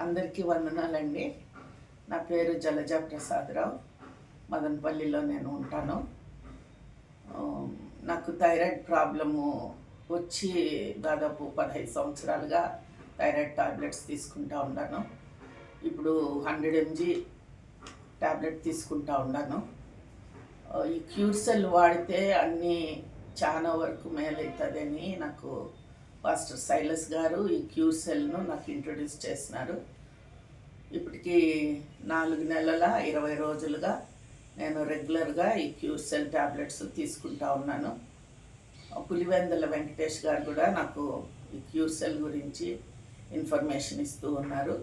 అందరికీ వందనాలండి. నా పేరు జలజా ప్రసాదరావు. మదనపల్లిలో నేను ఉంటాను. నాకు థైరాయిడ్ ప్రాబ్లము వచ్చి దాదాపు 15 సంవత్సరాలుగా థైరాయిడ్ టాబ్లెట్స్ తీసుకుంటా ఉన్నాను. ఇప్పుడు 100 mg టాబ్లెట్ తీసుకుంటా ఉన్నాను. ఈ క్యూర్సెల్ వాడితే అన్నీ చాలా వరకు మేలవుతుందని నాకు పాస్టర్ సైలస్ గారు ఈ క్యూర్సెల్ను నాకు ఇంట్రొడ్యూస్ చేసినారు. ఇప్పటికి 4 నెలల 20 రోజులుగా నేను రెగ్యులర్గా ఈ క్యూర్సెల్ టాబ్లెట్స్ తీసుకుంటా ఉన్నాను. పులివెందుల వెంకటేష్ గారు కూడా నాకు ఈ క్యూర్సెల్ గురించి ఇన్ఫర్మేషన్ ఇస్తూ ఉన్నారు.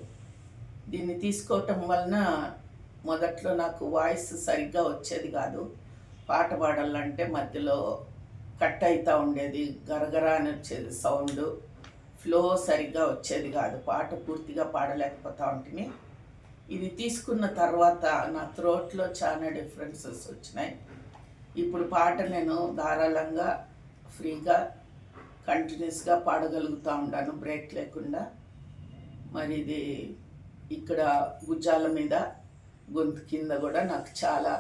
దీన్ని తీసుకోవటం వలన మొదట్లో నాకు వాయిస్ సరిగ్గా వచ్చేది కాదు. పాట పాడాలంటే మధ్యలో కట్ అవుతూ ఉండేది, గరగర అని వచ్చేది సౌండ్, ఫ్లో సరిగ్గా వచ్చేది కాదు, పాట పూర్తిగా పాడలేకపోతూ ఉంటుంది. ఇది తీసుకున్న తర్వాత నా థ్రోట్లో చాలా డిఫరెన్సెస్ వచ్చినాయి. ఇప్పుడు పాట నేను ధారాళంగా ఫ్రీగా కంటిన్యూస్గా పాడగలుగుతూ ఉన్నాను, బ్రేక్ లేకుండా. మరి ఇది ఇక్కడ భుజాల మీద గొంతు కింద కూడా నాకు చాలా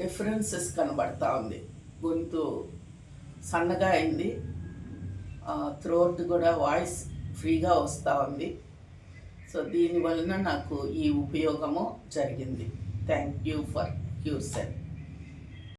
డిఫరెన్సెస్ కనబడతా ఉంది. గొంతు సన్నగా అయింది, థ్రోట్ కూడా వాయిస్ ఫ్రీగా వస్తూ ఉంది. సో దీనివలన నాకు ఈ ఉపయోగము జరిగింది. Thank you for క్యూర్సెల్.